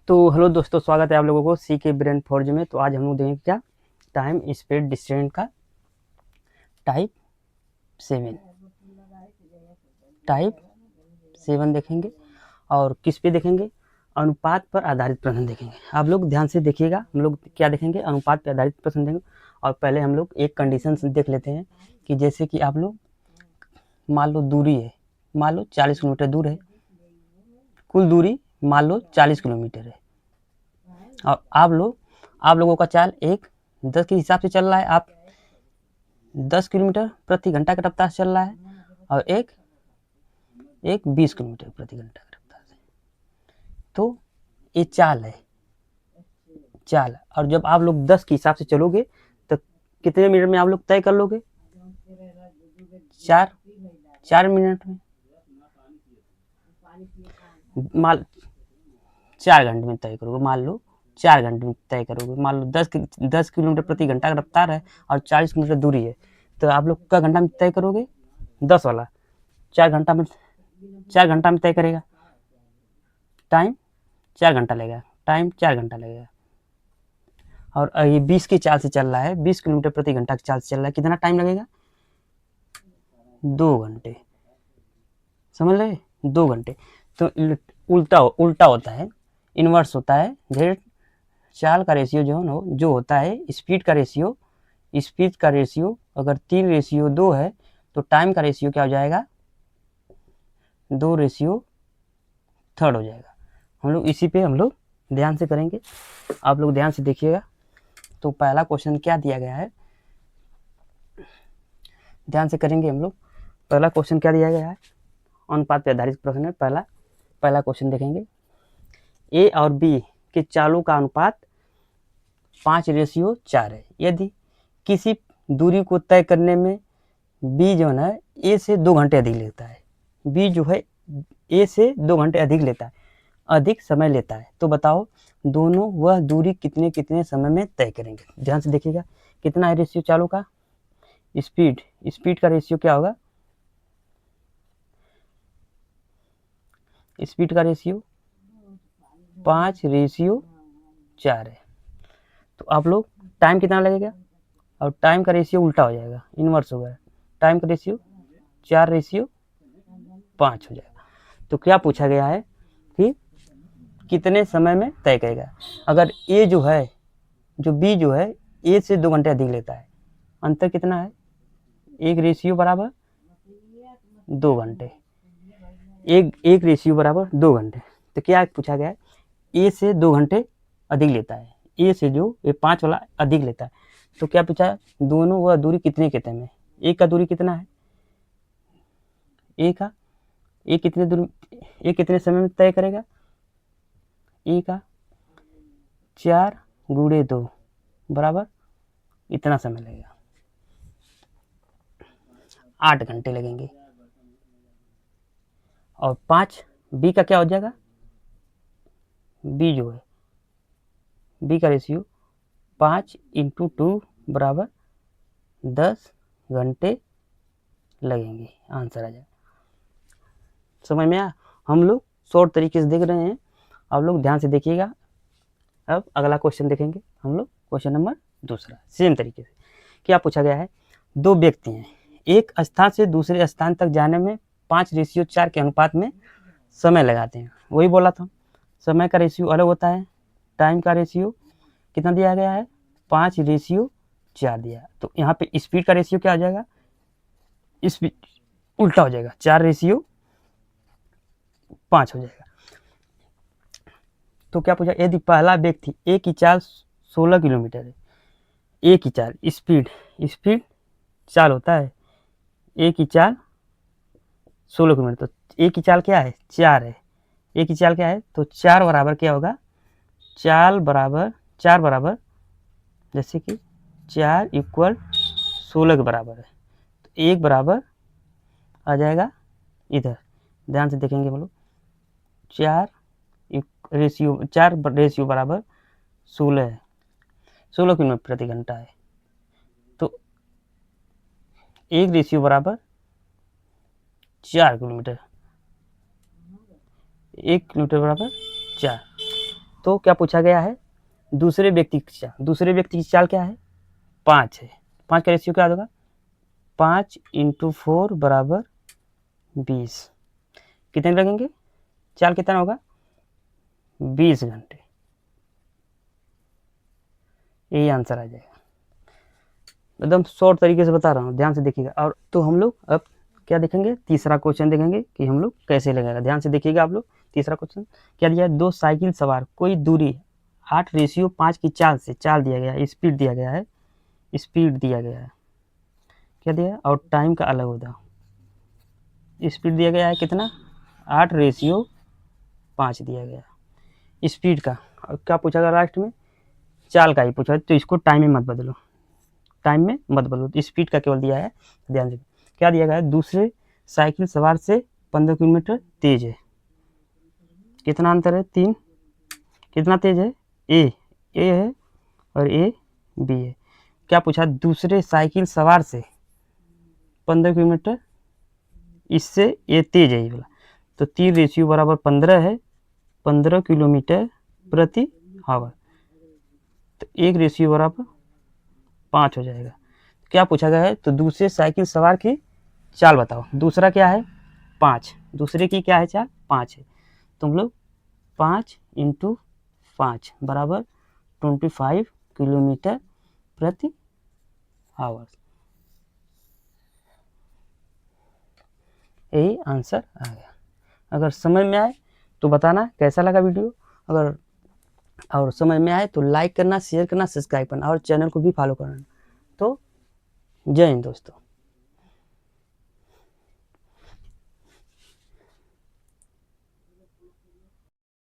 तो हेलो दोस्तों, स्वागत है आप लोगों को सी के ब्रेन फोर्ज में। तो आज हम लोग देखेंगे क्या, टाइम स्पीड डिस्टेंस का टाइप 7 देखेंगे। और किस पे देखेंगे? अनुपात पर आधारित प्रश्न देखेंगे। आप लोग ध्यान से देखिएगा। हम लोग क्या देखेंगे? अनुपात पर आधारित प्रश्न देंगे। और पहले हम लोग एक कंडीशन देख लेते हैं कि जैसे कि आप लोग मान लो दूरी है, मान लो 40 किलोमीटर दूर है, कुल दूरी मान लो 40 किलोमीटर है। और आप लोगों का चाल एक 10 के हिसाब से चल रहा है। आप 10 किलोमीटर प्रति घंटा की रफ्तार से चल रहा है और एक 20 किलोमीटर प्रति घंटा की रफ्तार से। तो ये चाल है, चाल। और जब आप लोग 10 के हिसाब से चलोगे तो कितने मिनट में आप लोग तय कर लोगे? 4 मिनट में। मान 4 घंटे में तय करोगे, मान लो 4 घंटे में तय करोगे। मान लो 10 किलोमीटर प्रति घंटा की रफ्तार है और 40 किलोमीटर दूरी है, तो आप लोग का घंटा में तय करोगे? 10 वाला 4 घंटा में तय करेगा। टाइम 4 घंटा लगेगा, टाइम 4 घंटा लगेगा। और ये 20 की चाल से चल रहा है, 20 किलोमीटर प्रति घंटा की चाल से चल रहा है, कितना टाइम लगेगा? 2 घंटे। समझ रहे? 2 घंटे। तो उल्टा होता है, इन्वर्स होता है। जेड चाल का रेशियो जो होता है स्पीड का रेशियो अगर 3:2 है तो टाइम का रेशियो क्या हो जाएगा? 2:3 हो जाएगा। हम लोग इसी पे ध्यान से करेंगे। आप लोग ध्यान से देखिएगा। तो पहला क्वेश्चन क्या दिया गया है, ध्यान से करेंगे हम लोग। पहला क्वेश्चन क्या दिया गया है? अनुपात पर आधारित प्रश्न है। पहला क्वेश्चन देखेंगे। ए और बी के चालों का अनुपात 5:4 है। यदि किसी दूरी को तय करने में बी जो है ए से 2 घंटे अधिक लेता है, बी जो है ए से 2 घंटे अधिक समय लेता है, तो बताओ दोनों वह दूरी कितने समय में तय करेंगे। ध्यान से देखिएगा। कितना है रेशियो चालों का? स्पीड का रेशियो क्या होगा? स्पीड का रेशियो 5:4 है। तो आप लोग टाइम कितना लगेगा? और टाइम का रेशियो उल्टा हो जाएगा, इन्वर्स होगा। टाइम का रेशियो 4:5 हो जाएगा। तो क्या पूछा गया है कि कितने समय में तय करेगा। अगर ए जो है, जो बी जो है ए से 2 घंटे अधिक लेता है, अंतर कितना है? एक रेशियो बराबर 2 घंटे। एक रेशियो बराबर 2 घंटे। तो क्या पूछा गया है? ए से 2 घंटे अधिक लेता है, ए से जो ये 5 वाला अधिक लेता है। तो क्या पूछा है? दोनों वह दूरी कितने में? ए का दूरी कितना है? ए कितने समय में तय करेगा? ए का 4×2 बराबर इतना समय लगेगा, 8 घंटे लगेंगे। और 5 बी का क्या हो जाएगा? बी जो है, बी का रेशियो 5×2 बराबर 10 घंटे लगेंगे। आंसर आ जाएगा। समझ में आया? हम लोग शॉर्ट तरीके से देख रहे हैं, आप लोग ध्यान से देखिएगा। अब अगला क्वेश्चन देखेंगे हम लोग। क्वेश्चन नंबर 2 सेम तरीके से क्या पूछा गया है? 2 व्यक्ति हैं, एक स्थान से दूसरे स्थान तक जाने में 5:4 के अनुपात में समय लगाते हैं। वही बोला था, समय का रेशियो अलग होता है, टाइम का रेशियो कितना दिया गया है? 5:4 दिया। तो यहाँ पे स्पीड का रेशियो क्या हो जाएगा? स्पीड उल्टा हो जाएगा, 4:5 हो जाएगा। तो क्या पूछा? यदि पहला व्यक्ति एक की चाल 16 किलोमीटर है, एक की चाल स्पीड चाल होता है, एक की चाल 16 किलोमीटर, तो एक की चाल क्या है? 4 है। एक की चाल क्या है? तो 4 बराबर क्या होगा? 4 बराबर जैसे कि 4 = 16 के बराबर है, तो 1 बराबर आ जाएगा इधर। ध्यान से देखेंगे बोलो। 4 रेशियो बराबर 16 है, 16 किलोमीटर प्रति घंटा है। तो 1 रेशियो बराबर 4 किलोमीटर, 1 किलोमीटर बराबर 4। तो क्या पूछा गया है, दूसरे व्यक्ति की चाल क्या है, 5 है। 5 का रेशियो क्या होगा, 5 × 4 बराबर 20। कितने लगेंगे, चाल कितना होगा, 20 घंटे। यही आंसर आ जाएगा। एकदम शॉर्ट तरीके से बता रहा हूँ, ध्यान से देखिएगा। और तो हम लोग अब क्या देखेंगे, तीसरा क्वेश्चन देखेंगे कि हम लोग कैसे लगेगा। ध्यान से देखिएगा आप लोग। तीसरा क्वेश्चन क्या दिया है, 2 साइकिल सवार कोई दूरी 8:5 की चाल दिया गया है, स्पीड दिया गया है, क्या दिया है, और टाइम का अलग होता है। स्पीड दिया गया है कितना, 8:5 दिया गया है स्पीड का। और क्या पूछा गया लास्ट में, चाल का ही पूछा है, तो इसको टाइम में मत बदलो, तो स्पीड का केवल दिया है। ध्यान से क्या दिया गया है, दूसरे साइकिल सवार से 15 किलोमीटर तेज है। कितना अंतर है, 3। कितना तेज है, ए है और ए बी है। क्या पूछा, दूसरे साइकिल सवार से 15 किलोमीटर, इससे ये तेज है ये वाला, तो 3 रेशियो बराबर 15 है, 15 किलोमीटर प्रति आवर, तो 1 रेशियो बराबर 5 हो जाएगा। क्या पूछा गया है, तो दूसरे साइकिल सवार की चाल बताओ। दूसरा क्या है, 5, दूसरे की क्या है चाल, 5 है। तुम लोग 5 × 5 बराबर 25 किलोमीटर प्रति आवर। यही आंसर आ गया। अगर समझ में आए तो बताना कैसा लगा वीडियो। अगर और समझ में आए तो लाइक करना, शेयर करना, सब्सक्राइब करना और चैनल को भी फॉलो करना। तो जय हिंद दोस्तों।